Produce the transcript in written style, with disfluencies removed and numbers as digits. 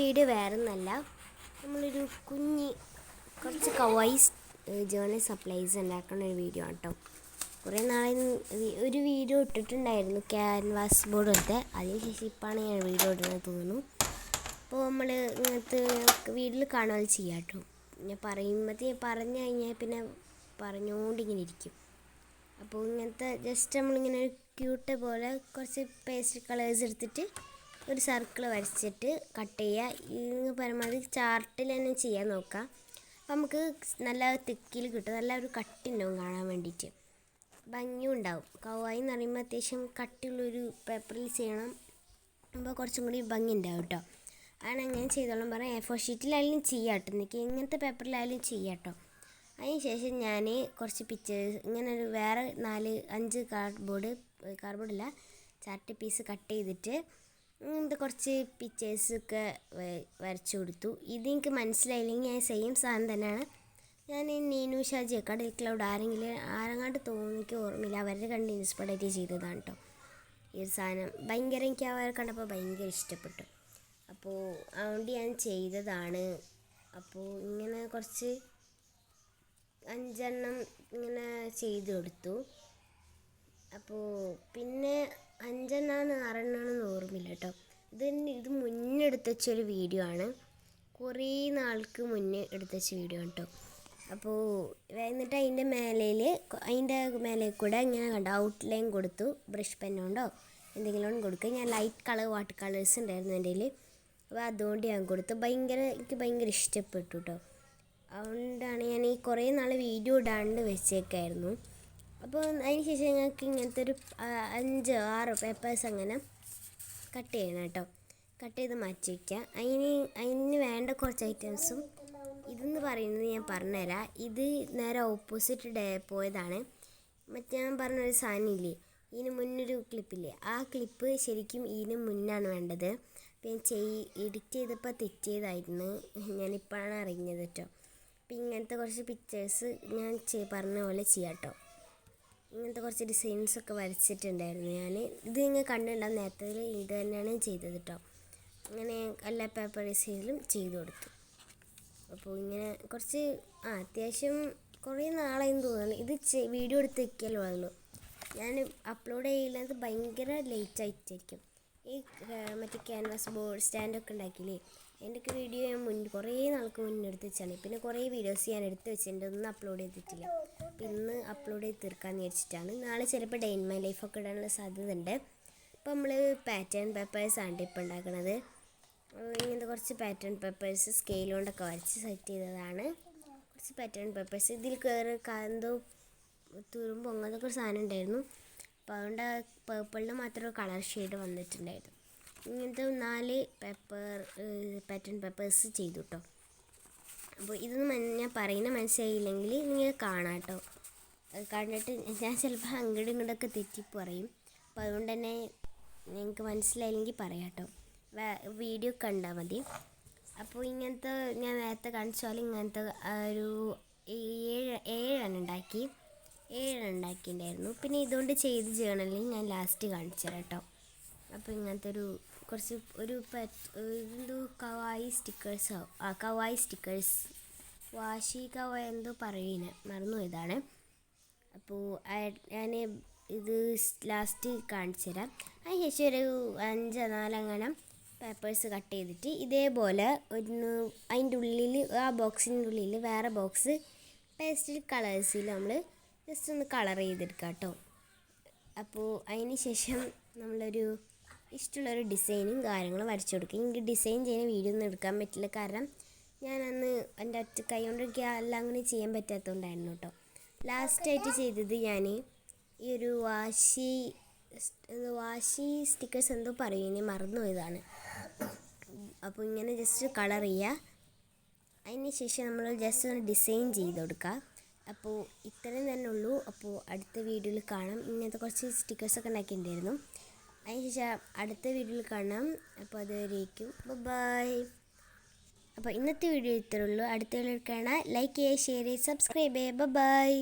Video വേറൊന്നല്ല, നമ്മളൊരു കുറച്ച് കവായിസ് journal supplies ഉണ്ടാക്കുന്ന ഒരു വീഡിയോ ആണ് കേട്ടോ. കുറേ നാളെ ഒരു വീഡിയോ ഇട്ടിട്ടുണ്ടായിരുന്നു ക്യാൻവാസ് ബോർഡ് എടുത്ത്, അതിനുശേഷം ഇപ്പോഴാണ് ഞാൻ വീഡിയോ ഇടുന്നത് തോന്നുന്നു. അപ്പോൾ നമ്മൾ ഇങ്ങനത്തെ വീട്ടിൽ കാണുക ചെയ്യാം കേട്ടോ. ഞാൻ പറഞ്ഞു കഴിഞ്ഞാൽ പിന്നെ പറഞ്ഞുകൊണ്ടിങ്ങനെ ഇരിക്കും. അപ്പോൾ ഇങ്ങനത്തെ ജസ്റ്റ് നമ്മളിങ്ങനെ ഒരു ക്യൂട്ട് പോലെ കുറച്ച് പേസ്റ്റൽ കളേഴ്സ് എടുത്തിട്ട് ഒരു സർക്കിൾ വരച്ചിട്ട് കട്ട് ചെയ്യുക. ഇത് പരമാവധി ചാർട്ടിൽ തന്നെ ചെയ്യാൻ നോക്കാം. അപ്പോൾ നമുക്ക് നല്ല തിക്കിൽ കിട്ടും, നല്ല ഒരു കട്ടി ഉണ്ടാവും കാണാൻ വേണ്ടിയിട്ട്, ഭംഗിയും ഉണ്ടാവും. കവായി എന്ന് പറയുമ്പോൾ അത്യാവശ്യം കട്ടിയുള്ളൊരു പേപ്പറിൽ ചെയ്യണം, അപ്പോൾ കുറച്ചും കൂടി ഭംഗി ഉണ്ടാവും കേട്ടോ. അതാണ് അങ്ങനെ ചെയ്തോളം പറയാം. A4 ഷീറ്റിലായാലും ചെയ്യാം കേട്ടോ, എനിക്ക് ഇങ്ങനത്തെ പേപ്പറിലായാലും ചെയ്യാം കേട്ടോ. അതിന് ശേഷം ഞാൻ കുറച്ച് പിക്ചേഴ്സ് ഇങ്ങനെ ഒരു വേറെ 4-5 കാർഡ്ബോർഡില്ല ചാർട്ട് പീസ് കട്ട് ചെയ്തിട്ട് ഇങ്ങനത്തെ കുറച്ച് പിക്ചേഴ്സൊക്കെ വരച്ചു കൊടുത്തു. ഇതെനിക്ക് മനസ്സിലായില്ലെങ്കിൽ ഞാൻ സെയിം സാധനം തന്നെയാണ് ഞാൻ നീനു ഷാജി കടൽ ക്ലൗഡ് ആരെങ്ങാണ്ട് തോന്നിക്ക് ഓർമ്മയില്ല, അവരുടെ കണ്ട് ഇൻസ്പയർഡ് ചെയ്തതാണ് കേട്ടോ. ഈ ഒരു സാധനം ഭയങ്കര എനിക്ക് അവരെ കണ്ടപ്പോൾ ഭയങ്കര ഇഷ്ടപ്പെട്ടു. അപ്പോൾ അതുകൊണ്ട് ഞാൻ ചെയ്തതാണ്. അപ്പോൾ ഇങ്ങനെ കുറച്ച് 5 എണ്ണം ഇങ്ങനെ ചെയ്ത് കൊടുത്തു. അപ്പോൾ പിന്നെ 5 എണ്ണമാണ് 6 എണ്ണമാണെന്ന് ഓർമ്മയില്ല കേട്ടോ. ഇത് മുന്നേ എടുത്ത് വെച്ചൊരു വീഡിയോ ആണ്, കുറേ നാൾക്ക് മുന്നേ എടുത്ത് വെച്ച വീഡിയോ ആണ് കേട്ടോ. അപ്പോൾ എന്നിട്ട് അതിൻ്റെ മേലെ കൂടെ ഇങ്ങനെ കണ്ടോ ഔട്ട്ലൈൻ കൊടുത്തു, ബ്രഷ് പെന്നുകൊണ്ടോ എന്തെങ്കിലും കൊടുക്കുക. ഞാൻ ലൈറ്റ് കളർ വാട്ടർ കളേഴ്സ് ഉണ്ടായിരുന്നു എൻ്റെ കയ്യിൽ, അപ്പോൾ അതുകൊണ്ട് ഞാൻ കൊടുത്തു. എനിക്ക് ഭയങ്കര ഇഷ്ടപ്പെട്ടു കേട്ടോ. അതുകൊണ്ടാണ് ഞാൻ ഈ കുറേ നാൾ വീഡിയോ ഇടാണ്ട് വെച്ചേക്കായിരുന്നു. അപ്പോൾ അതിന് ശേഷം ഞങ്ങൾക്ക് ഇങ്ങനത്തെ ഒരു 5-6 പേപ്പേഴ്സ് അങ്ങനെ കട്ട് ചെയ്യണം കേട്ടോ. കട്ട് ചെയ്ത് മാറ്റി വയ്ക്കുക. അതിന് വേണ്ട കുറച്ച് ഐറ്റംസും ഇതെന്ന് പറയുന്നത് ഞാൻ പറഞ്ഞുതരാം. ഇത് നേരെ ഓപ്പോസിറ്റ് പോയതാണ്. ഞാൻ പറഞ്ഞൊരു സാധനം ഇല്ലേ, ഇതിന് മുന്നൊരു ക്ലിപ്പില്ലേ, ആ ക്ലിപ്പ് ശരിക്കും ഇതിന് മുന്നാണ് വേണ്ടത്. അപ്പോൾ ഞാൻ എഡിറ്റ് ചെയ്തപ്പോൾ തെറ്റിയതായിരുന്നു, ഞാനിപ്പോഴാണ് അറിഞ്ഞത് കേട്ടോ. അപ്പോൾ ഇങ്ങനത്തെ കുറച്ച് പിക്ചേഴ്സ് ഞാൻ പറഞ്ഞ പോലെ ചെയ്യാം കേട്ടോ. ഇങ്ങനത്തെ കുറച്ച് ഡിസൈൻസൊക്കെ വരച്ചിട്ടുണ്ടായിരുന്നു ഞാൻ. ഇത് നിങ്ങൾ കണ്ടിട്ടുണ്ടാകും, നേരത്തെ ഇത് തന്നെയാണ് ചെയ്തത് കേട്ടോ. അങ്ങനെ എല്ലാ പേപ്പർ ഡിസൈനിലും ചെയ്ത് കൊടുത്തു. അപ്പോൾ ഇങ്ങനെ കുറച്ച് അത്യാവശ്യം കുറേ നാളായെന്ന് തോന്നുന്നു ഇത് വീഡിയോ എടുത്ത് വയ്ക്കല്ലോ ഉള്ളൂ. ഞാൻ അപ്ലോഡ് ചെയ്യുന്നത് ഭയങ്കര ലേറ്റ് ആയിട്ടായിരിക്കും. ഈ മറ്റേ ക്യാൻവാസ് ബോർഡ് സ്റ്റാൻഡൊക്കെ ഉണ്ടാക്കിയില്ലേ, അതിൻ്റെയൊക്കെ വീഡിയോ ഞാൻ കുറേ നാൾക്ക് മുന്നേ എടുത്ത് വെച്ചാണ്. പിന്നെ കുറേ വീഡിയോസ് ഞാൻ എടുത്ത് വെച്ചിട്ടുണ്ട്, ഒന്നും അപ്ലോഡ് ചെയ്തിട്ടില്ല. അപ്പോൾ ഇന്ന് അപ്ലോഡ് ചെയ്ത് തീർക്കാമെന്ന് വിചാരിച്ചിട്ടാണ്. നാളെ ചിലപ്പോൾ ഡേ ഇൻ മൈ ലൈഫൊക്കെ ഇടാനുള്ള സാധ്യത ഉണ്ട്. അപ്പോൾ നമ്മൾ പാറ്റേൺ പേപ്പേഴ്സാണ് ഇപ്പോൾ ഉണ്ടാക്കുന്നത്. ഇങ്ങനത്തെ കുറച്ച് പാറ്റേൺ പേപ്പേഴ്സ് സ്കെയിൽ കൊണ്ടൊക്കെ വരച്ച് സെറ്റ് ചെയ്തതാണ്. കുറച്ച് പാറ്റേൺ പേപ്പേഴ്സ് ഇതിൽ എന്തോ തുരുമ്പോ അങ്ങനത്തെ ഒരു സാധനം ഉണ്ടായിരുന്നു. അപ്പോൾ അതുകൊണ്ട് പേർപ്പിളിന് മാത്രം കളർ ഷെയ്ഡ് വന്നിട്ടുണ്ടായിരുന്നു. ഇങ്ങനത്തെ 4 പാറ്റേൺ പേപ്പേഴ്സ് ചെയ്തു കേട്ടോ. അപ്പോൾ ഇതൊന്നും ഞാൻ പറയുന്ന മനസ്സിലായില്ലെങ്കിൽ നിങ്ങൾ കാണാം കേട്ടോ. കണ്ടിട്ട് ഞാൻ ചിലപ്പോൾ അങ്ങോട്ടും ഇങ്ങോട്ടൊക്കെ തെറ്റി പറയും. അപ്പോൾ അതുകൊണ്ട് തന്നെ നിങ്ങൾക്ക് മനസ്സിലായില്ലെങ്കിൽ പറയാം കേട്ടോ, വീഡിയോ കണ്ടാൽ മതി. അപ്പോൾ ഇങ്ങനത്തെ ഞാൻ നേരത്തെ കാണിച്ചാൽ ഇങ്ങനത്തെ ഒരു 7 ഉണ്ടാക്കിയിട്ടുണ്ടായിരുന്നു. പിന്നെ ഇതുകൊണ്ട് ചെയ്ത് ജേർണലിൽ ഞാൻ ലാസ്റ്റ് കാണിച്ചു തരാം കേട്ടോ. അപ്പോൾ ഇങ്ങനത്തെ എന്തോ കവായി സ്റ്റിക്കേഴ്സ് വാശി കവായി എന്തോ പറയുന്നത് മറന്നു ഇതാണ്. അപ്പോൾ ഞാൻ ഇത് ലാസ്റ്റ് കാണിച്ചു തരാം. അതിന് ശേഷം ഒരു 5-4 അങ്ങനെ പേപ്പേഴ്സ് കട്ട് ചെയ്തിട്ട് ഇതേപോലെ അതിൻ്റെ ഉള്ളിൽ ആ ബോക്സിൻ്റെ ഉള്ളിൽ വേറെ ബോക്സ് പേസ്റ്റൽ കളേഴ്സിൽ നമ്മൾ ജസ്റ്റ് ഒന്ന് കളർ ചെയ്തെടുക്കാം കേട്ടോ. അപ്പോൾ അതിന് ശേഷം നമ്മളൊരു ഇഷ്ടമുള്ളൊരു ഡിസൈനും കാര്യങ്ങളും വരച്ചു കൊടുക്കുക. എനിക്ക് ഡിസൈൻ ചെയ്യുന്ന വീഡിയോ ഒന്നും എടുക്കാൻ പറ്റില്ല, കാരണം ഞാൻ അന്ന് എൻ്റെ ഒറ്റ കൈ കൊണ്ട് എനിക്ക് എല്ലാം അങ്ങനെ ചെയ്യാൻ പറ്റാത്തതുകൊണ്ടായിരുന്നു കേട്ടോ. ലാസ്റ്റായിട്ട് ചെയ്തത് ഞാൻ ഈ ഒരു വാശി സ്റ്റിക്കേഴ്സ് എന്തോ പറയും, ഇനി മറന്നു പോയതാണ്. അപ്പോൾ ഇങ്ങനെ ജസ്റ്റ് കളർ ചെയ്യുക. അതിന് ശേഷം നമ്മൾ ജസ്റ്റ് ഒന്ന് ഡിസൈൻ ചെയ്ത് കൊടുക്കുക. അപ്പോൾ ഇത്രയും തന്നെ ഉള്ളൂ. അപ്പോൾ അടുത്ത വീഡിയോയിൽ കാണാം. ഇങ്ങനത്തെ കുറച്ച് സ്റ്റിക്കേഴ്സൊക്കെ ഉണ്ടാക്കിയിട്ടുണ്ടായിരുന്നു. അതിനുശേഷം അടുത്ത വീഡിയോയിൽ കാണാം. അപ്പോൾ അതുവരേക്കും ബൈ. അപ്പോൾ ഇന്നത്തെ വീഡിയോ ഇത്രയേ ഉള്ളൂ. അടുത്ത വീഡിയോയിൽ കാണാം. ലൈക്ക് ചെയ്യുക, ഷെയർ ചെയ്യുക, സബ്സ്ക്രൈബ് ചെയ്യുക. ബൈ.